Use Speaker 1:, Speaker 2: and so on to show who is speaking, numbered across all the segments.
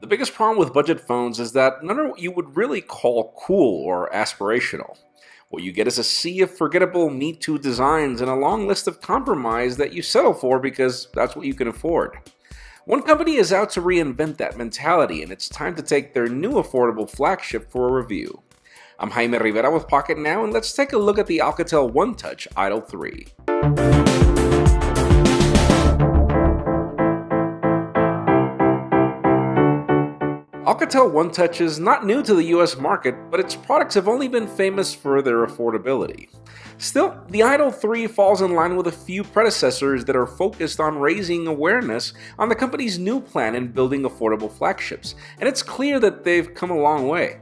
Speaker 1: The biggest problem with budget phones is that none are what you would really call cool or aspirational. What you get is a sea of forgettable Me Too designs and a long list of compromise that you settle for because that's what you can afford. One company is out to reinvent that mentality, and it's time to take their new affordable flagship for a review. I'm Jaime Rivera with Pocket Now, and let's take a look at the Alcatel OneTouch Idol 3. Alcatel OneTouch is not new to the US market, but its products have only been famous for their affordability. Still, the Idol 3 falls in line with a few predecessors that are focused on raising awareness on the company's new plan in building affordable flagships, and it's clear that they've come a long way.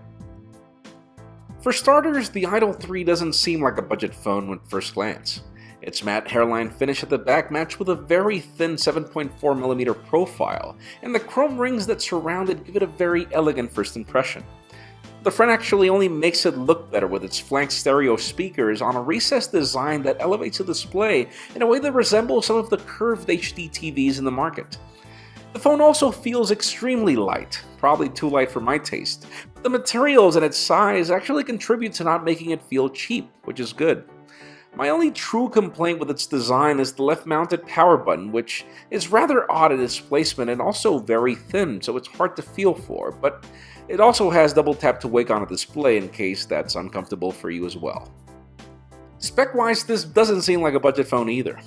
Speaker 1: For starters, the Idol 3 doesn't seem like a budget phone at first glance. Its matte hairline finish at the back matched with a very thin 7.4mm profile, and the chrome rings that surround it give it a very elegant first impression. The front actually only makes it look better with its flank stereo speakers on a recessed design that elevates the display in a way that resembles some of the curved HD TVs in the market. The phone also feels extremely light, probably too light for my taste. The materials and its size actually contribute to not making it feel cheap, which is good. My only true complaint with its design is the left-mounted power button, which is rather odd in its placement and also very thin, so it's hard to feel for, but it also has double tap to wake on a display in case that's uncomfortable for you as well. Spec-wise, this doesn't seem like a budget phone either.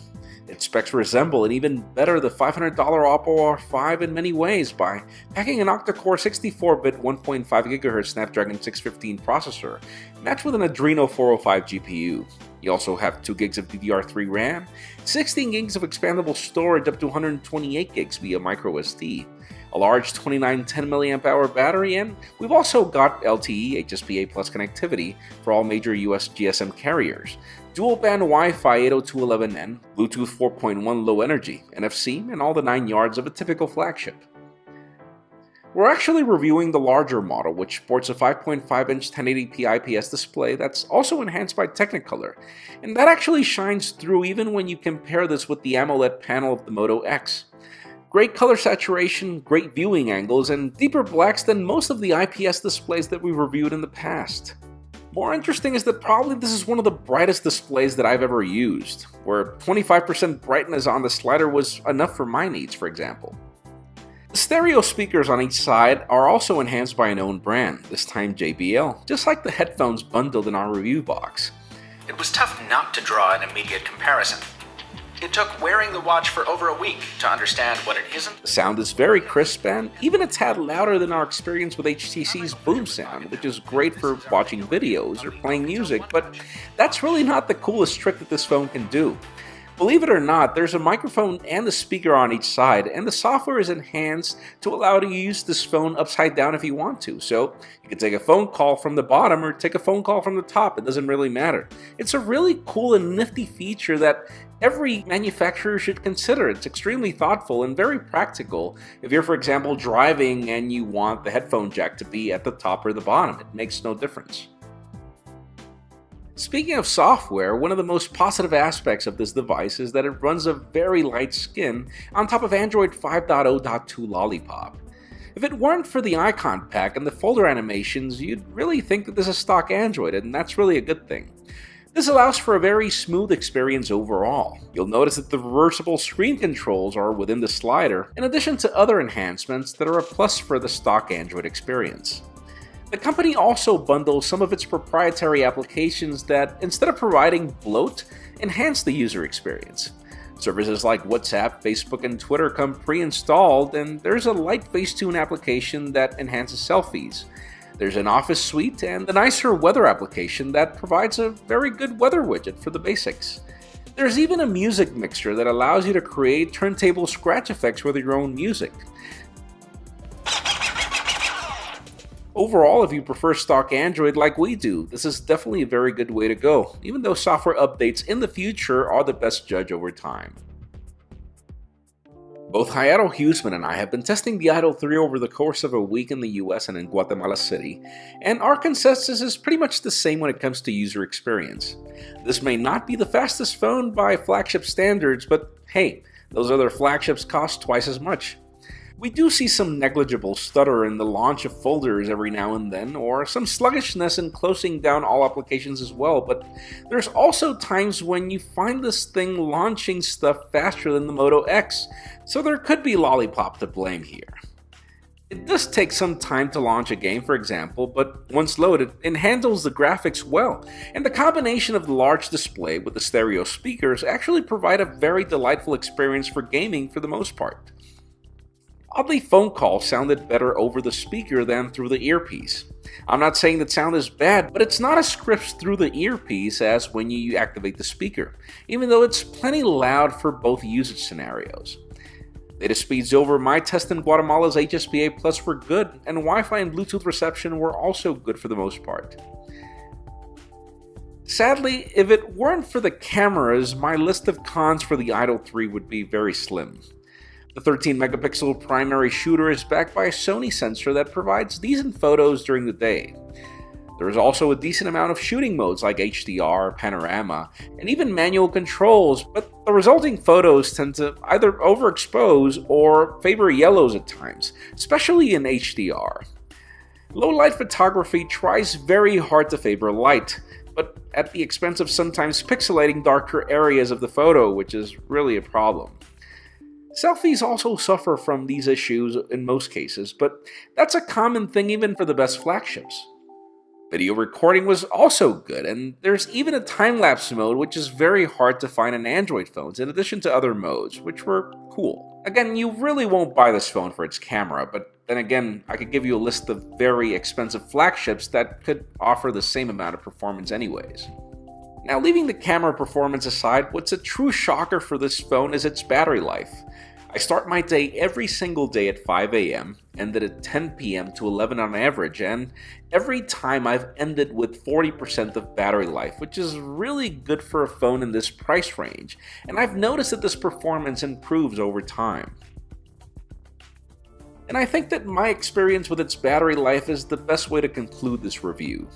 Speaker 1: Its specs resemble and even better the $500 Oppo R5 in many ways by packing an octa-core 64-bit 1.5 GHz Snapdragon 615 processor matched with an Adreno 405 GPU. You also have 2 gigs of DDR3 RAM, 16 gigs of expandable storage up to 128 gigs via microSD, a large 2910 mAh battery, and we've also got LTE HSPA Plus connectivity for all major US GSM carriers, dual-band Wi-Fi 802.11n, Bluetooth 4.1 low energy, NFC, and all the 9 yards of a typical flagship. We're actually reviewing the larger model, which sports a 5.5-inch 1080p IPS display that's also enhanced by Technicolor, and that actually shines through even when you compare this with the AMOLED panel of the Moto X. Great color saturation, great viewing angles, and deeper blacks than most of the IPS displays that we've reviewed in the past. More interesting is that probably this is one of the brightest displays that I've ever used, where 25% brightness on the slider was enough for my needs, for example. The stereo speakers on each side are also enhanced by a known brand, this time JBL, just like the headphones bundled in our review box.
Speaker 2: It was tough not to draw an immediate comparison. It took wearing the watch for over a week to understand what it isn't.
Speaker 1: The sound is very crisp and even a tad louder than our experience with HTC's Boom sound, which is great for watching videos or playing music, but that's really not the coolest trick that this phone can do. Believe it or not, there's a microphone and a speaker on each side, and the software is enhanced to allow you to use this phone upside down if you want to. So you can take a phone call from the bottom or take a phone call from the top, it doesn't really matter. It's a really cool and nifty feature that every manufacturer should consider. It's extremely thoughtful and very practical if you're, for example, driving and you want the headphone jack to be at the top or the bottom. It makes no difference. Speaking of software, one of the most positive aspects of this device is that it runs a very light skin on top of Android 5.0.2 Lollipop. If it weren't for the icon pack and the folder animations, you'd really think that this is stock Android, and that's really a good thing. This allows for a very smooth experience overall. You'll notice that the reversible screen controls are within the slider, in addition to other enhancements that are a plus for the stock Android experience. The company also bundles some of its proprietary applications that, instead of providing bloat, enhance the user experience. Services like WhatsApp, Facebook, and Twitter come pre-installed, and there's a light Facetune application that enhances selfies. There's an Office suite and the nicer weather application that provides a very good weather widget for the basics. There's even a music mixer that allows you to create turntable scratch effects with your own music. Overall, if you prefer stock Android like we do, this is definitely a very good way to go, even though software updates in the future are the best judge over time. Both Hayato Huseman and I have been testing the Idol 3 over the course of a week in the US and in Guatemala City, and our consensus is pretty much the same when it comes to user experience. This may not be the fastest phone by flagship standards, but hey, those other flagships cost twice as much. We do see some negligible stutter in the launch of folders every now and then, or some sluggishness in closing down all applications as well, but there's also times when you find this thing launching stuff faster than the Moto X, so there could be Lollipop to blame here. It does take some time to launch a game, for example, but once loaded, it handles the graphics well, and the combination of the large display with the stereo speakers actually provide a very delightful experience for gaming for the most part. Oddly, phone calls sounded better over the speaker than through the earpiece. I'm not saying that sound is bad, but it's not as crisp through the earpiece as when you activate the speaker, even though it's plenty loud for both usage scenarios. Data speeds over my test in Guatemala's HSPA Plus were good, and Wi-Fi and Bluetooth reception were also good for the most part. Sadly, if it weren't for the cameras, my list of cons for the Idol 3 would be very slim. The 13-megapixel primary shooter is backed by a Sony sensor that provides decent photos during the day. There is also a decent amount of shooting modes like HDR, panorama, and even manual controls, but the resulting photos tend to either overexpose or favor yellows at times, especially in HDR. Low-light photography tries very hard to favor light, but at the expense of sometimes pixelating darker areas of the photo, which is really a problem. Selfies also suffer from these issues in most cases, but that's a common thing even for the best flagships. Video recording was also good, and there's even a time-lapse mode which is very hard to find on Android phones, in addition to other modes, which were cool. Again, you really won't buy this phone for its camera, but then again, I could give you a list of very expensive flagships that could offer the same amount of performance anyways. Now, leaving the camera performance aside, what's a true shocker for this phone is its battery life. I start my day every single day at 5 AM, ended at 10 PM to 11 on average, and every time I've ended with 40% of battery life, which is really good for a phone in this price range, and I've noticed that this performance improves over time. And I think that my experience with its battery life is the best way to conclude this review.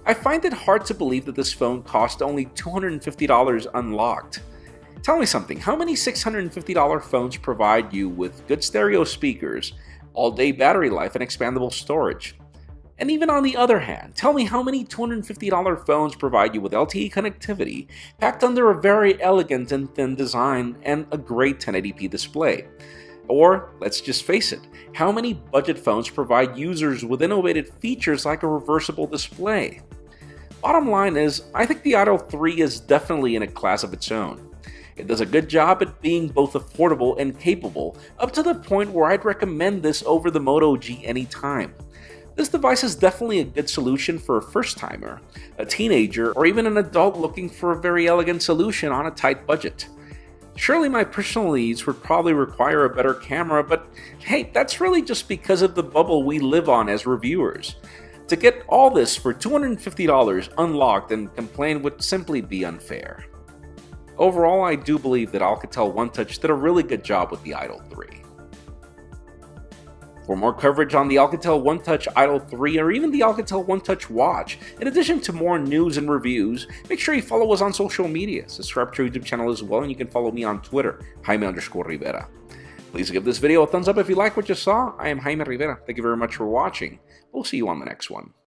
Speaker 1: I find it hard to believe that this phone cost only $250 unlocked. Tell me something, how many $650 phones provide you with good stereo speakers, all-day battery life, and expandable storage? And even on the other hand, tell me how many $250 phones provide you with LTE connectivity, packed under a very elegant and thin design and a great 1080p display? Or, let's just face it, how many budget phones provide users with innovative features like a reversible display? Bottom line is, I think the Idol 3 is definitely in a class of its own. It does a good job at being both affordable and capable, up to the point where I'd recommend this over the Moto G anytime. This device is definitely a good solution for a first-timer, a teenager, or even an adult looking for a very elegant solution on a tight budget. Surely my personal needs would probably require a better camera, but hey, that's really just because of the bubble we live on as reviewers. To get all this for $250 unlocked and complain would simply be unfair. Overall, I do believe that Alcatel OneTouch did a really good job with the Idol 3. For more coverage on the Alcatel OneTouch Idol 3 or even the Alcatel OneTouch Watch, in addition to more news and reviews, make sure you follow us on social media, subscribe to our YouTube channel as well, and you can follow me on Twitter, Jaime_Rivera. Please give this video a thumbs up if you like what you saw. I am Jaime Rivera. Thank you very much for watching. We'll see you on the next one.